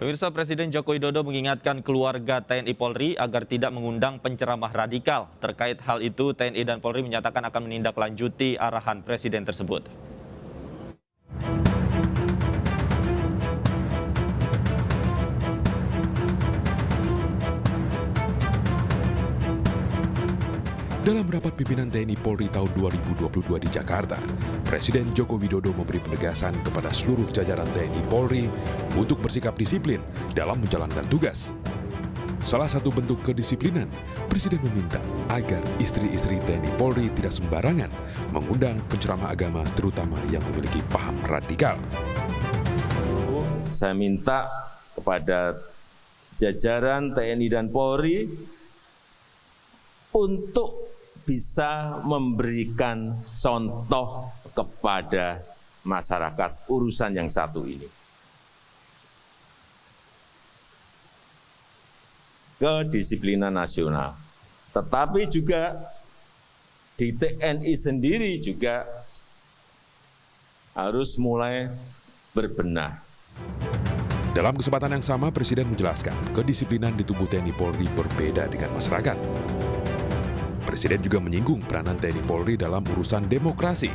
Pemirsa, Presiden Joko Widodo mengingatkan keluarga TNI Polri agar tidak mengundang penceramah radikal. Terkait hal itu, TNI dan Polri menyatakan akan menindaklanjuti arahan Presiden tersebut. Dalam rapat pimpinan TNI Polri tahun 2022 di Jakarta, Presiden Joko Widodo memberi penegasan kepada seluruh jajaran TNI Polri untuk bersikap disiplin dalam menjalankan tugas. Salah satu bentuk kedisiplinan, Presiden meminta agar istri-istri TNI Polri tidak sembarangan mengundang penceramah agama terutama yang memiliki paham radikal. Saya minta kepada jajaran TNI dan Polri untuk bisa memberikan contoh kepada masyarakat urusan yang satu ini. Kedisiplinan nasional. Tetapi juga di TNI sendiri juga harus mulai berbenah. Dalam kesempatan yang sama, Presiden menjelaskan kedisiplinan di tubuh TNI Polri berbeda dengan masyarakat. Presiden juga menyinggung peranan TNI Polri dalam urusan demokrasi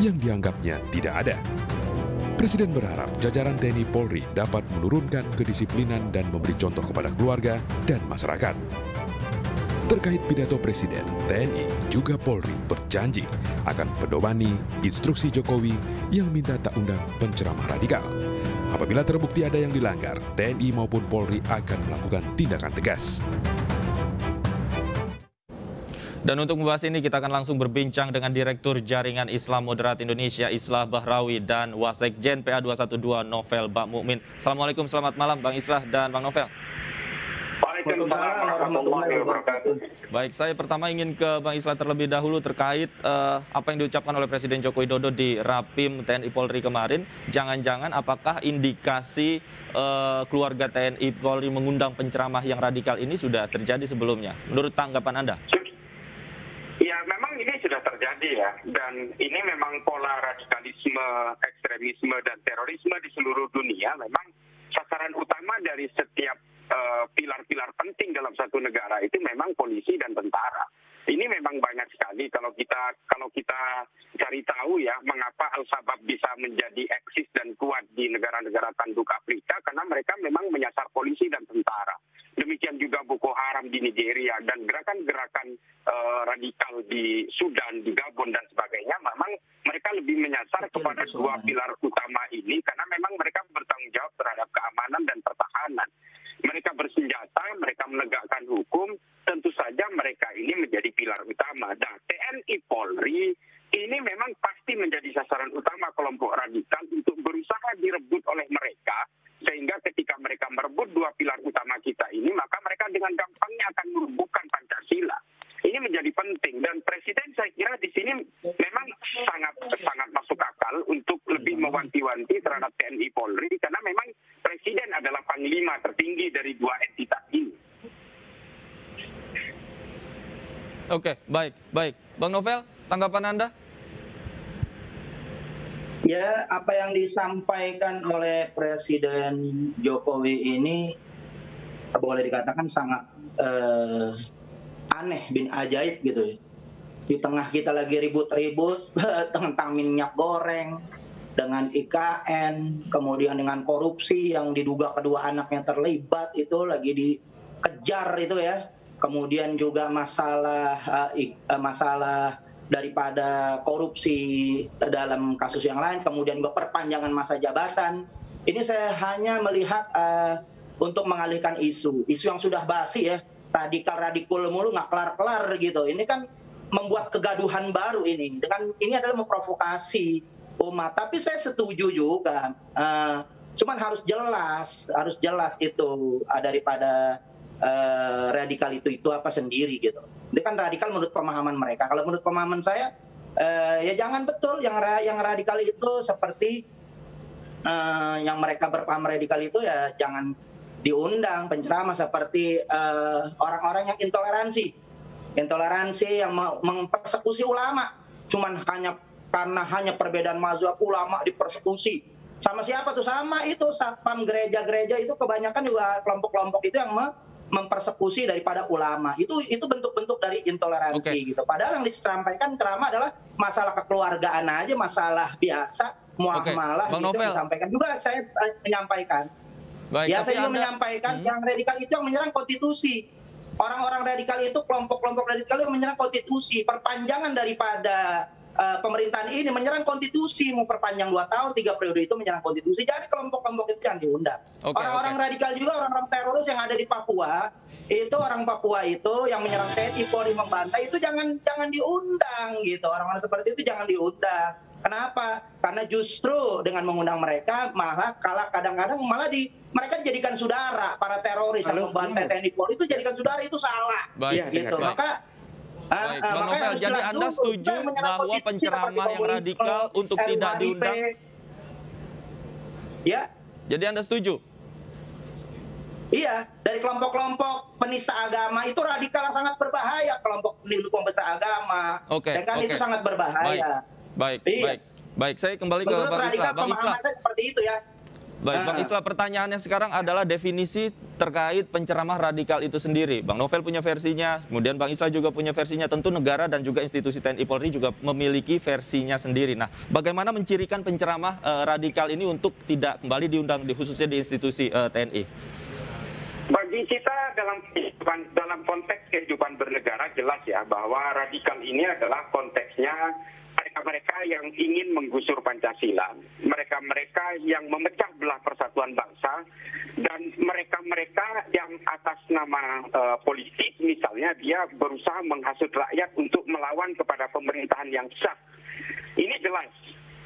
yang dianggapnya tidak ada. Presiden berharap jajaran TNI Polri dapat menurunkan kedisiplinan dan memberi contoh kepada keluarga dan masyarakat. Terkait pidato Presiden, TNI juga Polri berjanji akan pedomani instruksi Jokowi yang minta tak undang penceramah radikal. Apabila terbukti ada yang dilanggar, TNI maupun Polri akan melakukan tindakan tegas. Dan untuk membahas ini, kita akan langsung berbincang dengan Direktur Jaringan Islam Moderat Indonesia, Islah Bahrawi, dan Wasekjen PA212, Novel Bakmukmin. Assalamualaikum, selamat malam Bang Islah dan Bang Novel. Waalaikumsalam warahmatullahi wabarakatuh. Baik, saya pertama ingin ke Bang Islah terlebih dahulu terkait apa yang diucapkan oleh Presiden Joko Widodo di Rapim TNI Polri kemarin. Jangan-jangan apakah indikasi keluarga TNI Polri mengundang penceramah yang radikal ini sudah terjadi sebelumnya? Menurut tanggapan Anda? Ya, memang ini sudah terjadi ya, dan ini memang pola radikalisme, ekstremisme, dan terorisme di seluruh dunia. Memang sasaran utama dari setiap pilar-pilar penting dalam satu negara itu memang polisi dan tentara. Ini memang banyak sekali kalau kita cari tahu ya, mengapa Al-Shabaab bisa menjadi eksis dan kuat di negara-negara tanduk Afrika, karena mereka memang menyasar polisi dan tentara. Demikian juga Boko Haram di Nigeria dan gerakan-gerakan radikal di Sudan, di Gabon dan sebagainya, memang mereka lebih menyasar kepada dua pilar utama ini karena memang mereka bertanggung jawab terhadap keamanan dan pertahanan. Mereka bersenjata, mereka menegakkan hukum, tentu saja mereka ini menjadi pilar utama. Dan TNI Polri ini memang pasti menjadi sasaran utama kelompok radikal untuk berusaha direbut oleh mereka, sehingga ketika mereka merebut dua pilar utama kita ini, maka mereka dengan gampangnya akan merubuhkan Pancasila. Ini menjadi penting, dan Presiden saya kira di sini memang sangat masuk akal untuk lebih mewanti-wanti terhadap TNI Polri, karena memang Presiden adalah panglima tertinggi dari dua entitas ini. Oke, baik. Bang Novel, tanggapan Anda? Ya, apa yang disampaikan oleh Presiden Jokowi ini boleh dikatakan sangat aneh bin ajaib gitu ya. Di tengah kita lagi ribut-ribut tentang minyak goreng, dengan IKN, kemudian dengan korupsi yang diduga kedua anaknya terlibat itu lagi dikejar itu ya. Kemudian juga masalah daripada korupsi dalam kasus yang lain, kemudian juga perpanjangan masa jabatan. Ini saya hanya melihat untuk mengalihkan isu yang sudah basi ya, radikal mulu nggak kelar-kelar gitu. Ini kan membuat kegaduhan baru ini. Ini adalah memprovokasi umat. Tapi saya setuju juga, cuman harus jelas itu daripada radikal itu apa sendiri gitu. Itu kan radikal menurut pemahaman mereka. Kalau menurut pemahaman saya, ya jangan betul yang radikal itu seperti yang mereka berpaham radikal itu ya jangan diundang penceramah seperti orang-orang yang intoleransi yang mempersekusi ulama, cuman karena hanya perbedaan mazhab ulama dipersekusi, Sama siapa tuh? Sama itu satpam gereja-gereja itu kebanyakan juga kelompok-kelompok itu yang mempersekusi daripada ulama. Itu bentuk-bentuk dari intoleransi gitu. Padahal yang disampaikan ceramah adalah masalah kekeluargaan aja, masalah biasa, muamalah Bang gitu Novel. disampaikan. Juga saya menyampaikan. Baik, Ya, tapi saya juga Anda- menyampaikan yang radikal itu yang menyerang konstitusi. Orang-orang radikal itu kelompok-kelompok radikal yang menyerang konstitusi. Perpanjangan daripada pemerintahan ini menyerang konstitusi, mau perpanjang 2 tahun, 3 periode itu menyerang konstitusi. Jadi kelompok-kelompok itu yang diundang. Oke, Orang-orang radikal juga, orang-orang teroris yang ada di Papua, itu orang Papua itu yang menyerang TNI, Polri, membantai itu jangan diundang gitu. Orang-orang seperti itu jangan diundang. Kenapa? Karena justru dengan mengundang mereka malah kadang-kadang malah mereka dijadikan saudara, para teroris yang membantai TNI Polri itu jadikan saudara, itu salah. Baik, Gitu. baik. Maka Baik, Bang Novel, jadi Anda setuju bahwa penceramah yang radikal untuk tidak diundang? Ya, Jadi Anda setuju? iya, dari kelompok-kelompok penista agama itu radikal sangat berbahaya, kelompok pendukung penista agama. Oke, Dan kan oke. itu sangat berbahaya. Baik, Iya. baik. Baik, saya kembali ke Menurut Bang radikal Islah. Bang Islah. pemahaman saya seperti itu ya. Baik, Bang Islah, pertanyaannya sekarang adalah definisi terkait penceramah radikal itu sendiri. Bang Novel punya versinya, kemudian Bang Islah juga punya versinya. Tentu negara dan juga institusi TNI Polri juga memiliki versinya sendiri. Nah, bagaimana mencirikan penceramah radikal ini untuk tidak kembali diundang, khususnya di institusi TNI? Bagi kita dalam konteks kehidupan bernegara jelas ya bahwa radikal ini adalah konteksnya mereka-mereka yang ingin menggusur Pancasila, mereka-mereka yang memecah belah persatuan bangsa, dan mereka-mereka yang atas nama politik misalnya dia berusaha menghasut rakyat untuk melawan kepada pemerintahan yang sah. Ini jelas.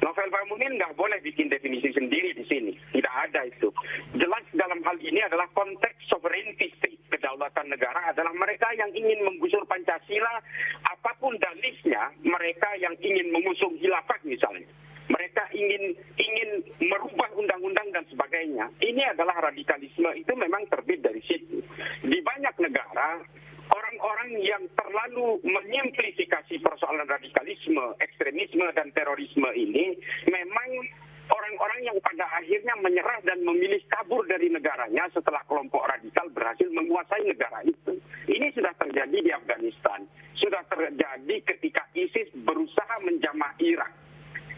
Novel Baswedan nggak boleh bikin definisi sendiri di sini. Tidak ada itu. Jelas dalam hal ini adalah konteks sovereignty state. Kedaulatan negara adalah mereka yang ingin menggusur Pancasila, apapun dalihnya, mereka yang ingin mengusung khilafah misalnya. Mereka ingin merubah undang-undang dan sebagainya. Ini adalah radikalisme, itu memang terbit dari situ. Di banyak negara, orang-orang yang terlalu menyimplifikasi persoalan radikalisme, ekstremisme, dan terorisme ini memang orang-orang yang pada akhirnya menyerah dan memilih kabur dari negaranya setelah kelompok radikal berhasil menguasai negara itu. Ini sudah terjadi di Afghanistan, sudah terjadi ketika ISIS berusaha menjamah Irak.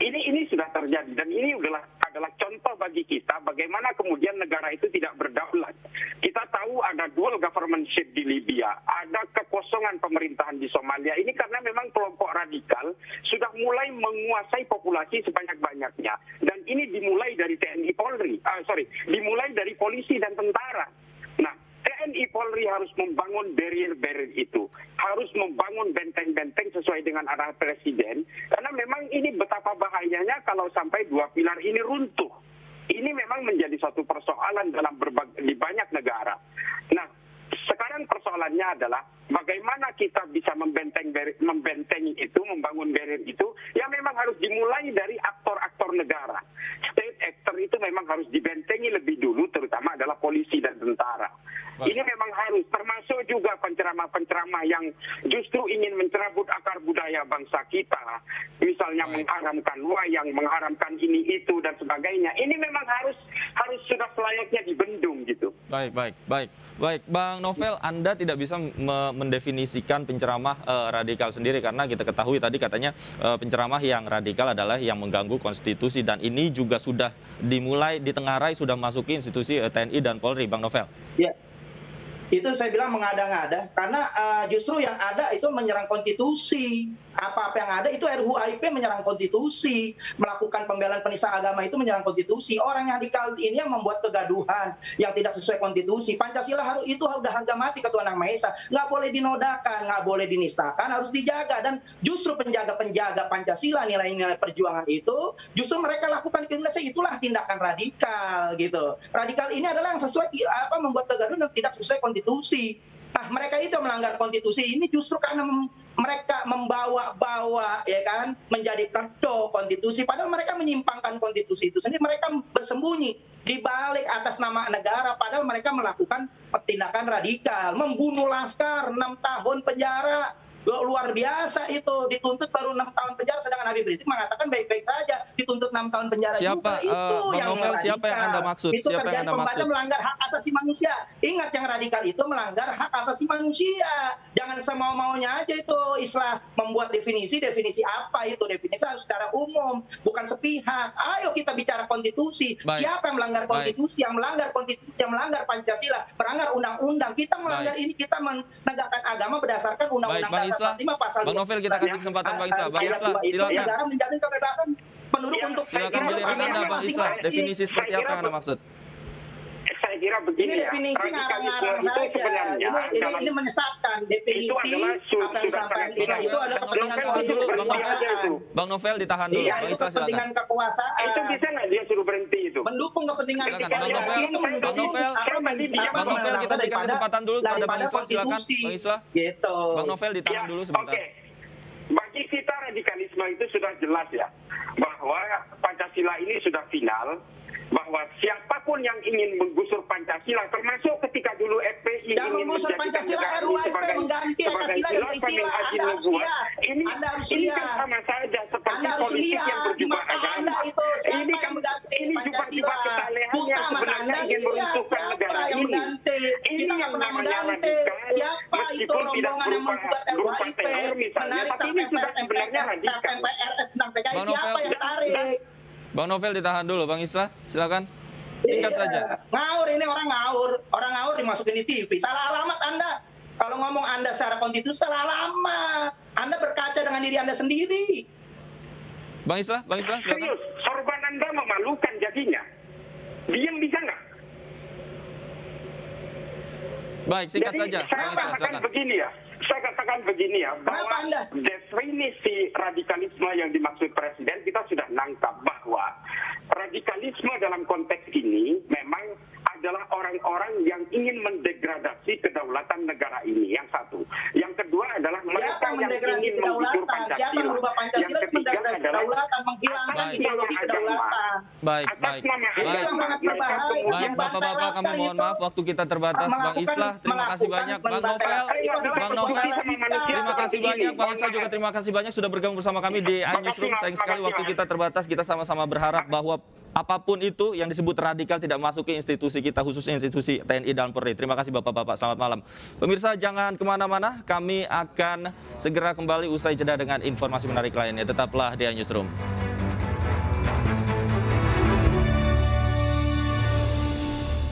Ini sudah terjadi dan ini adalah contoh bagi kita bagaimana kemudian negara itu tidak berdaulat. Kita tahu ada dual governmentship di Libya, ada kekosongan pemerintahan di Somalia. Ini karena memang kelompok radikal sudah mulai menguasai populasi sebanyak-banyaknya. Dan ini dimulai dari TNI Polri, dimulai dari polisi dan tentara. Nah, TNI Polri harus membangun barrier-barrier itu, harus membangun benteng-benteng sesuai dengan arahan Presiden, karena memang ini betapa bahayanya kalau sampai 2 pilar ini runtuh. Ini memang menjadi satu persoalan di banyak negara. Nah, sekarang persoalannya adalah bagaimana kita bisa membentengi itu, membangun barrier itu, yang memang harus dimulai dari aktor-aktor negara. State actor itu memang harus dibentengi lebih dulu, terutama adalah polisi dan tentara. Ini memang harus, termasuk juga penceramah-penceramah yang justru ingin mencerabut akar budaya bangsa kita. Misalnya mengharamkan wayang, mengharamkan ini itu dan sebagainya. Ini memang harus sudah selayaknya dibendung gitu. Baik, Bang Novel, Anda tidak bisa mendefinisikan penceramah radikal sendiri karena kita ketahui tadi katanya penceramah yang radikal adalah yang mengganggu konstitusi dan ini juga sudah dimulai ditengarai sudah masuki institusi TNI dan Polri, Bang Novel. Ya. Itu saya bilang mengada-ngada karena justru yang ada itu menyerang konstitusi. Apa-apa yang ada itu RUHIP menyerang konstitusi, melakukan pembelaan penista agama itu menyerang konstitusi. Orang yang radikal ini yang membuat kegaduhan yang tidak sesuai konstitusi. Pancasila itu sudah harga mati ketua Yang Maha Esa, nggak boleh dinodakan, nggak boleh dinistakan, harus dijaga. Dan justru penjaga-penjaga Pancasila, nilai-nilai perjuangan itu justru mereka lakukan kriminalisasi, itulah tindakan radikal gitu. Radikal ini adalah yang sesuai membuat kegaduhan yang tidak sesuai konstitusi. Nah, mereka itu melanggar konstitusi ini justru karena mereka membawa-bawa ya kan menjadi kedok konstitusi, padahal mereka menyimpangkan konstitusi itu sendiri. Mereka bersembunyi di balik atas nama negara, padahal mereka melakukan tindakan radikal, membunuh laskar 6 tahun penjara. Luar biasa itu, dituntut baru 6 tahun penjara, sedangkan Habib Rizik mengatakan baik-baik saja, dituntut 6 6 tahun penjara Siapa, juga. Itu Bang yang Novel, radikal. siapa yang Anda maksud? Itu Siapa yang kerjaan Anda pembaca maksud? melanggar hak asasi manusia. Ingat, yang radikal itu melanggar hak asasi manusia. Jangan semau-maunya aja itu istilah membuat definisi apa itu, definisi harus secara umum, bukan sepihak. Ayo kita bicara konstitusi. Baik. Siapa yang melanggar konstitusi? Yang melanggar konstitusi, yang melanggar Pancasila, melanggar undang-undang. Kita melanggar ini, kita menegakkan agama berdasarkan undang-undang Bang dasar Islah. 45 pasal Bang Novel, kita kasih kesempatan Bang Islah. Bang Islah, silakan. Negara menjamin kebebasan penduduk Ya, untuk Silakan giliran Anda, Bang Islah. Definisi seperti apa yang Anda maksud? Saya kira begini ini definisi ya, ngarang-ngarang radikalisme itu saja. sebenarnya Ini menyesatkan definisi itu adalah apa yang sudah disampaikan sangat Islah itu adalah kepentingan Bang politik dulu, Bang Novel. kekuasaan. Bang Novel ditahan dulu. Iya, Bang itu Islah, kepentingan silakan. kekuasaan. itu bisa nggak dia suruh berhenti itu? Mendukung kepentingan Silakan, kekuasaan. Bang Novel. Itu mendukung Bang Novel. apa Bang Novel, kita berikan kesempatan dulu kepada Bang Islah. Silakan, Bang Islah. Gitu. Bang Novel ditahan dulu sebentar. Oke. Bagi kita radikalisme itu sudah jelas ya, bahwa Pancasila ini sudah final, bahwa siapapun yang ingin menggusur Pancasila, termasuk ketika dulu FPI Dan ingin menggusur menjadikan Pancasila, negara ini RUIP sebagai mengganti Pancasila khilafah dengan min istilah. hajin Anda harus nubuwah. lihat. Ini Anda harus ini lihat. kan sama saja seperti Anda harus politik yang lihat di berjubah mata agama. Anda itu siapa Ini yang kan mengganti ini Pancasila. jubah kesalehan Buka yang mata sebenarnya Anda, ingin lihat meruntuhkan siapa negara yang ini. mengganti. Ini Kita nggak yang pernah namanya mengganti. radikal, Siapa itu meskipun tidak rombongan yang membuat berupa RUIP, teror misalnya, menarik tapi ini sudah sebenarnya radikal. TPRS tentang PKI, Bang siapa Novel. yang tarik? Bang Novel ditahan dulu, Bang Islah. Silakan. Singkat Iya. saja. Ngawur ini, orang ngawur. Orang ngawur dimasukin di TV. Salah alamat Anda. Kalau ngomong Anda secara konstitusi salah alamat. Anda berkaca dengan diri Anda sendiri. Bang Islah, silakan. Serius, sorban Anda memalukan jadinya. Diam bisa nggak? Baik, singkat Jadi saja. saya Bang Islah, katakan silakan. begini ya. Saya katakan begini ya, Kenapa bahwa Anda? definisi radikalisme yang dimaksud Presiden kita sudah nangkap bahwa radikalisme dalam konteks ini memang adalah orang-orang yang ingin mendegradasi kedaulatan negara ini, yang satu. Yang kedua adalah mereka Siapa yang mendegradasi ingin menggusur kedaulatan? Siapa yang Pancasila. merubah Pancasila Yang itu ketiga mendegradasi adalah kedaulatan, menghilangkan Baik. ideologi kedaulatan. Baik, atas baik. nama Itu Baik. yang sangat berbahaya. Baik, Membantai Bapak-bapak, kami laskar mohon itu. maaf, waktu kita terbatas. Bang Islah, terima kasih banyak. Bang Novel, Bang Novel, terima kasih banyak. Bang Islah juga terima kasih banyak sudah bergabung bersama kami di iNewsroom. Sayang sekali waktu kita terbatas. Kita sama-sama berharap bahwa apapun itu yang disebut radikal tidak masuk ke institusi kita, khususnya institusi TNI dan Polri. Terima kasih Bapak-Bapak, selamat malam. Pemirsa, jangan kemana-mana, kami akan segera kembali usai jeda dengan informasi menarik lainnya. Tetaplah di iNewsroom.